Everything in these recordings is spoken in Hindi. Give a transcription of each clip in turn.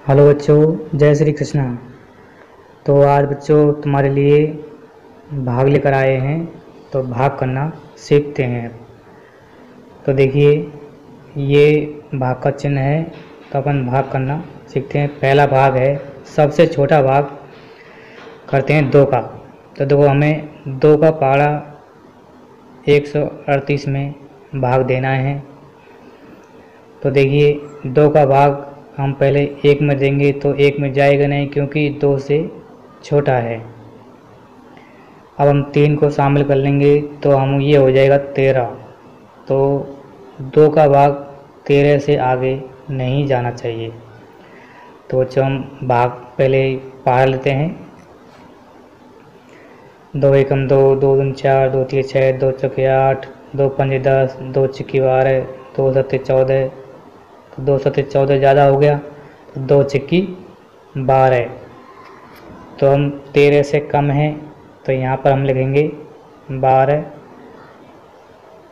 हेलो बच्चों, जय श्री कृष्णा। तो आज बच्चों तुम्हारे लिए भाग लेकर आए हैं, तो भाग करना सीखते हैं। तो देखिए, ये भाग का चिन्ह है, तो अपन भाग करना सीखते हैं। पहला भाग है, सबसे छोटा भाग करते हैं 2 का। तो देखो, हमें 2 का पहाड़ा 138 में भाग देना है। तो देखिए, 2 का भाग हम पहले 1 में देंगे तो 1 में जाएगा नहीं, क्योंकि 2 से छोटा है। अब हम 3 को शामिल कर लेंगे तो हम ये हो जाएगा 13। तो 2 का भाग 13 से आगे नहीं जाना चाहिए। तो बच्चों, हम भाग पहले पढ़ लेते हैं। 2 एकम 2, 2 दूनी 4, 2 तीन 6, 2 चौके 8, 2 पंजे 10, 2 छिक्की 12, 2 सत्ते 14। 2 सत्ते 14 ज़्यादा हो गया, तो 2 छिक्की 12। तो हम 13 से कम हैं, तो यहाँ पर हम लिखेंगे 12।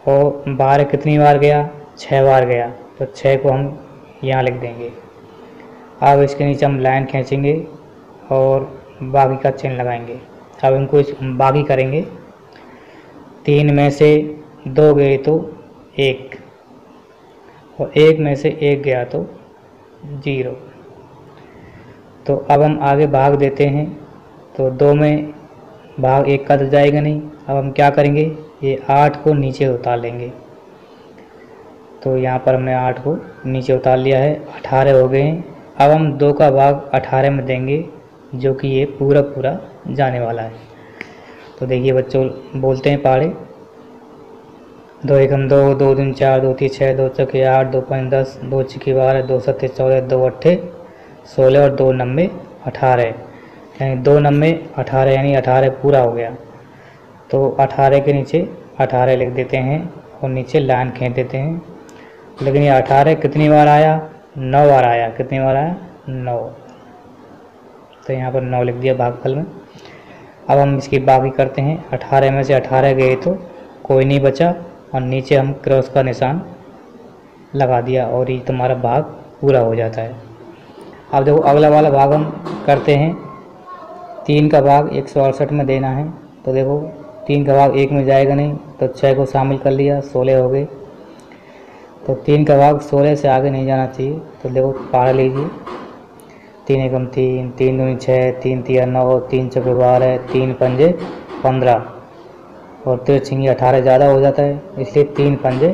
और 12 कितनी बार गया? 6 बार गया, तो 6 को हम यहाँ लिख देंगे। अब इसके नीचे हम लाइन खींचेंगे और बाकी का चिन्ह लगाएंगे। अब इनको बाकी करेंगे। 3 में से 2 गए तो 1, और 1 में से 1 गया तो 0। तो अब हम आगे भाग देते हैं। तो 2 में भाग 1 का तो जाएगा नहीं। अब हम क्या करेंगे, ये 8 को नीचे उतार लेंगे। तो यहाँ पर हमने 8 को नीचे उतार लिया है, 18 हो गए हैं। अब हम 2 का भाग 18 में देंगे, जो कि ये पूरा पूरा जाने वाला है। तो देखिए बच्चों, बोलते हैं पहाड़े। 2 एकम 2, 2 दूनी 4, 2 तीन 6, 2 चौके 8, 2 पंजे 10, 2 छिक्की 12, 2 सत्ते 14, 2 अट्ठे 16 और 2 नब्बे 18। यानी 2 नब्बे 18, यानी 18 पूरा हो गया। तो 18 के नीचे 18 लिख देते हैं और नीचे लाइन खींच देते हैं। लेकिन ये 18 कितनी बार आया? 9 बार आया। कितनी बार आया? 9। तो यहाँ पर 9 लिख दिया भागफल में। अब हम इसकी बाकी करते हैं। 18 में से 18 गए तो कोई नहीं बचा, और नीचे हम क्रॉस का निशान लगा दिया, और ये तुम्हारा भाग पूरा हो जाता है। अब देखो, अगला वाला भाग हम करते हैं। 3 का भाग 168 में देना है। तो देखो, 3 का भाग 1 में जाएगा नहीं, तो 6 को शामिल कर लिया, 16 हो गए। तो 3 का भाग 16 से आगे नहीं जाना चाहिए। तो देखो, पढ़ लीजिए। 3 एकम 3, 3 दूनी 6, 3 तिया 9, 3 चौके 12, 3 पंजे 15, और 3 छिंगी 18 ज़्यादा हो जाता है, इसलिए 3 पंजे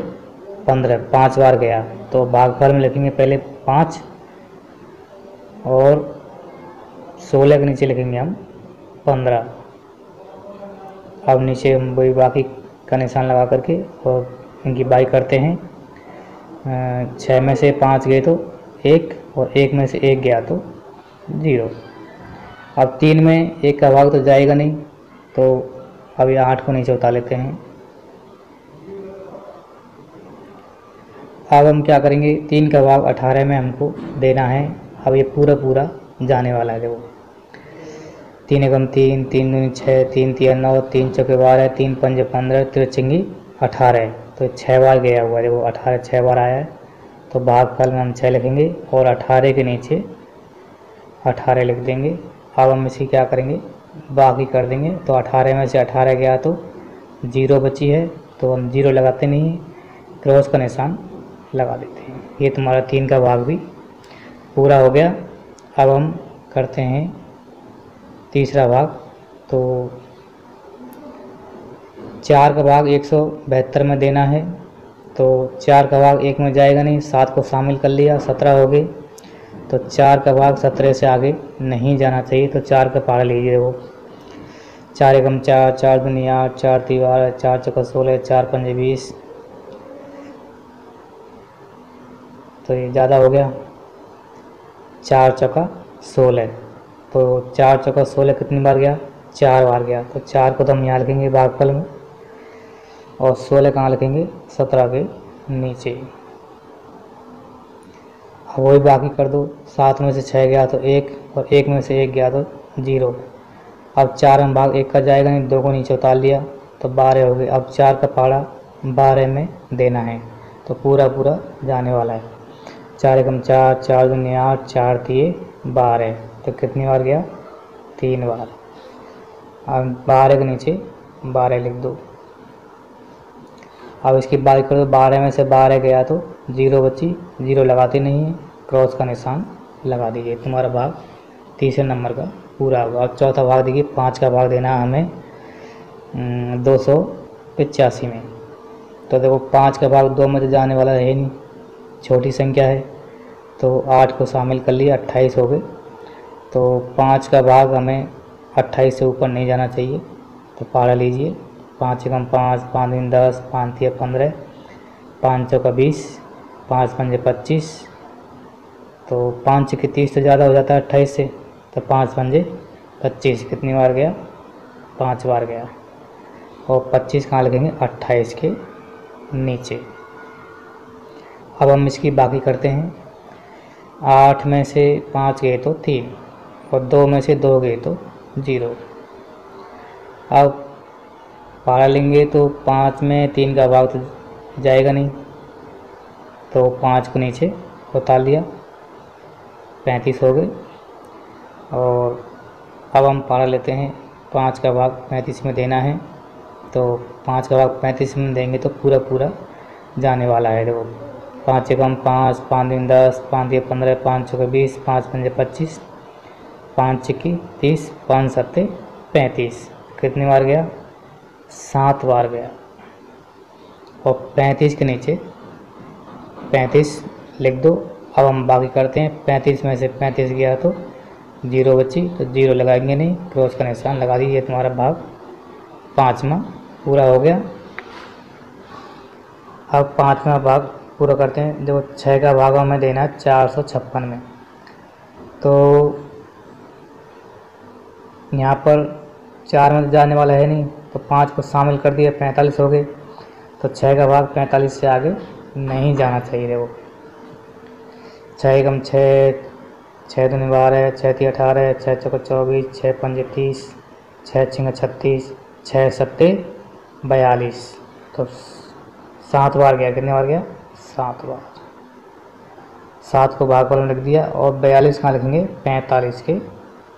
15 5 बार गया। तो भागफल में लिखेंगे पहले 5, और 16 के नीचे लिखेंगे हम 15। अब नीचे हम वही बाकी का निशान लगा करके और इनकी बाई करते हैं। 6 में से 5 गए तो 1, और 1 में से 1 गया तो 0। अब 3 में 1 का भाग तो जाएगा नहीं, तो अब ये 8 को नीचे उतार लेते हैं। अब हम क्या करेंगे, 3 का भाग 18 में हमको देना है। अब ये पूरा पूरा जाने वाला है। देखो, 3 एकम 3, 3 दूनी 6, 3 तिया 9, 3 चौके 12, 3 पंजे 15, 3 छिंगी 18। तो 6 बार गया हुआ है। देखो, 18 6 बार आया है। तो भागफल में हम 6 लिखेंगे और 18 के नीचे 18 लिख देंगे। अब हम इसकी क्या करेंगे, बाकी कर देंगे। तो 18 में से 18 गया तो 0 बची है, तो हम 0 लगाते नहीं हैं, क्रॉस का निशान लगा देते हैं। ये तुम्हारा 3 का भाग भी पूरा हो गया। अब हम करते हैं तीसरा भाग। तो 4 का भाग 172 में देना है। तो 4 का भाग 1 में जाएगा नहीं, 7 को शामिल कर लिया, 17 हो गए। तो 4 का भाग 17 से आगे नहीं जाना चाहिए। तो 4 का पढ़ लीजिए। वो 4 एकम 4, 4 दूनी 8, 4 तीन 12, 4 चौका 16, 4 पंजे 20। तो ये ज़्यादा हो गया, 4 चौका 16। तो 4 चौका 16 कितनी बार गया? 4 बार गया। तो 4 को तो हम यहाँ लिखेंगे भागफल में, और 16 कहाँ लिखेंगे? 17 के नीचे। अब वही बाकी कर दो। 7 में से 6 गया तो 1, और 1 में से 1 गया तो 0। अब 4 में भाग 1 का जाएगा नहीं, 2 को नीचे उतार लिया, तो 12 हो गए। अब 4 का पहाड़ा 12 में देना है, तो पूरा पूरा जाने वाला है। 4 एकम 4, 4 दूनी 8, 4 तिये 12, तो कितनी बार गया? 3 बार। अब 12 के नीचे 12 लिख दो। अब इसकी बात करो, 12 में से 12 गया तो 0 बची, 0 लगाते नहीं है, क्रॉस का निशान लगा दीजिए। तुम्हारा भाग तीसरे नंबर का पूरा होगा। और चौथा भाग देखिए, 5 का भाग देना है हमें 285 में। तो देखो 5 का भाग 2 में तो जाने वाला है नहीं, छोटी संख्या है, तो 8 को शामिल कर लिया, 28 हो गए। तो 5 का भाग हमें 28 से ऊपर नहीं जाना चाहिए, तो पारा लीजिए। 5 एकम 5, 5 दूनी 10, 5 तिया 15, 5 चौका 20, 5 पंजे 25, तो 5 चौके 30 तो ज़्यादा हो जाता है 28 से, तो 5 पंजे 25 कितनी बार गया? 5 बार गया। और 25 कहाँ लिखेंगे? 28 के नीचे। अब हम इसकी बाकी करते हैं। 8 में से 5 गए तो 3, और 2 में से 2 गए तो 0। अब पारा लेंगे तो 5 में 3 का भाग तो जाएगा नहीं, तो 5 को नीचे उतार लिया, 35 हो गए। और अब हम पारा लेते हैं, 5 का भाग 35 में देना है, तो 5 का भाग 35 में देंगे तो पूरा पूरा जाने वाला है। देखो 5 एकम 5, 5 दूनी 10, 5 तिया 15, 5 चौके 20, 5 पंजे 25, 5 छक्की 30, 5 सत्ते 35, कितनी बार गया? 7 बार गया। और 35 के नीचे 35 लिख दो। अब हम बाकी करते हैं। 35 में से 35 गया तो 0 बची, तो 0 लगाएंगे नहीं, क्रॉस का निशान लगा दीजिए। तुम्हारा भाग 5वां पूरा हो गया। अब 5वां भाग पूरा करते हैं। जो 6 का भाग हमें देना है 456 में, तो यहाँ पर 4 में जाने वाला है नहीं, तो 5 को शामिल कर दिया, 45 हो गए। तो 6 का भाग 45 से आगे नहीं जाना चाहिए। देखो 6 एकम 6, 6 दूनी 12, 6 तिया 18, 6 चौका 24, 6 पंजे 30, 6 छिंगा 36, 6 सत्ते 42, तो 7 बार गया। कितने बार गया? 7 बार। 7 को भाग पर लिख दिया। और 42 कहाँ लिखेंगे? 45 के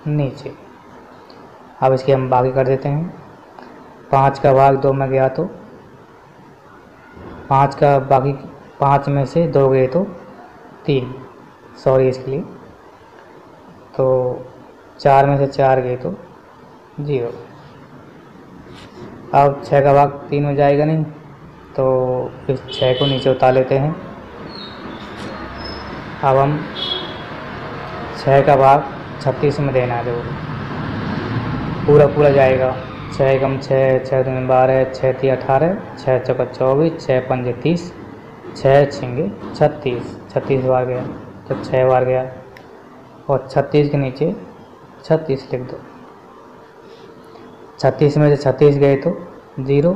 नीचे। अब इसकी हम बाकी कर देते हैं। 5 का भाग 2 में गया तो 5 का बाकी, 5 में से 2 गए तो 3, सॉरी इसके लिए। तो 4 में से 4 गए तो 0। अब 6 का भाग 3 में जाएगा नहीं, तो इस 6 को नीचे उतार लेते हैं। अब हम 6 का भाग 36 में देना है। देखो पूरा पूरा जाएगा। 6 एकम 6, 6 दूनी 12, 6 तिया 18, 6 चौका 24, 6 पंजे 30, 6 छिंगे 36, 36 बार गया, तो 6 बार गया। और 36 के नीचे 36 लिख दो। 36 में से 36 गए तो 0,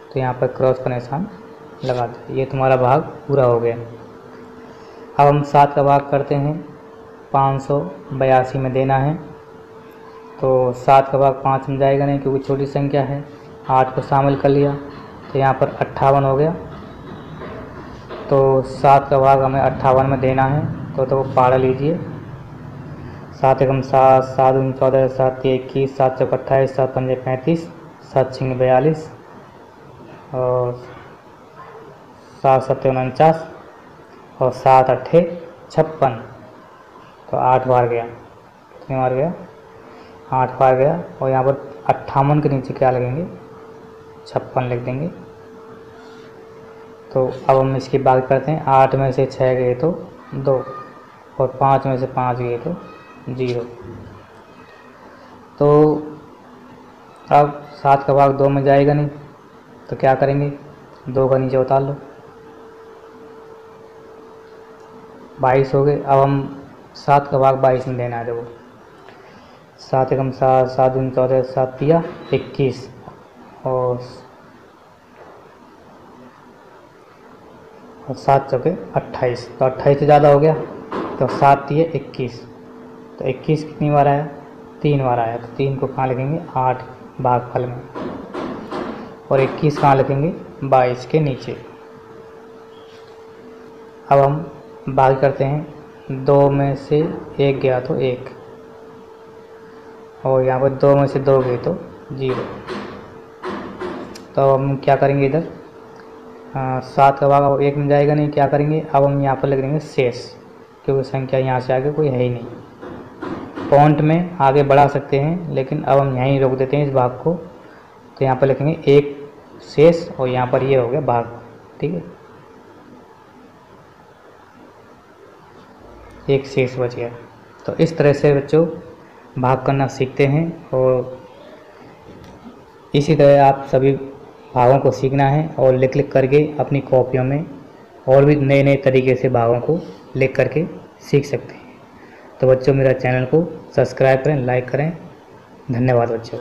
तो यहाँ पर क्रॉस का निशान लगा दो। ये तुम्हारा भाग पूरा हो गया। अब हम 7 का भाग करते हैं। 582 में देना है, तो 7 का भाग 5 में जाएगा नहीं क्योंकि छोटी संख्या है। 8 को शामिल कर लिया, तो यहाँ पर 58 हो गया। तो 7 का भाग हमें 58 में देना है, तो पारा लीजिए। 7 एकम 7, 7 दूनी 14, 7 तिया 21, 7 चौका 28, 7 पंजे 35, 7 छिंगे 42, और 7 सत्ते 49, और 7 अट्ठे 56, तो 8 बार गया। कितनी बार गया? 8 बार गया। और यहाँ पर 58 के नीचे क्या लगेंगे? 56 लिख देंगे। तो अब हम इसकी बात करते हैं। 8 में से 6 गए तो 2, और 5 में से 5 गए तो 0। तो अब 7 का भाग 2 में जाएगा नहीं, तो क्या करेंगे? 2 का नीचे उतार लो, 22 हो गए। अब हम 7 का भाग 22 में देना है। देखो 7 एकम 7, 7 दूनी 14, 7 तिया 21, और 7 चौके 28, तो 28 से ज़्यादा हो गया, तो 7 तिया 21, तो 21 कितनी बार आया? 3 बार आया। तो 3 को कहाँ लिखेंगे? 8 भागफल में। और 21 कहाँ लिखेंगे? 22 के नीचे। अब हम बाकी करते हैं। 2 में से 1 गया तो 1, और यहाँ पर 2 में से 2 गए तो 0। तो हम क्या करेंगे, इधर 7 का भाग अब 1 में जाएगा नहीं, क्या करेंगे अब हम यहाँ पर लिख देंगे शेष, क्योंकि संख्या यहाँ से आगे कोई है ही नहीं। फॉन्ट में आगे बढ़ा सकते हैं, लेकिन अब हम यहीं रोक देते हैं इस भाग को। तो यहाँ पर लिखेंगे 1 शेष, और यहाँ पर ये हो गया भाग, ठीक है, 1 शेष बच गया। तो इस तरह से बच्चों भाग करना सीखते हैं, और इसी तरह आप सभी भागों को सीखना है और लिख करके अपनी कॉपियों में और भी नए नए तरीके से भागों को लिख करके सीख सकते हैं। तो बच्चों मेरा चैनल को सब्सक्राइब करें, लाइक करें। धन्यवाद बच्चों।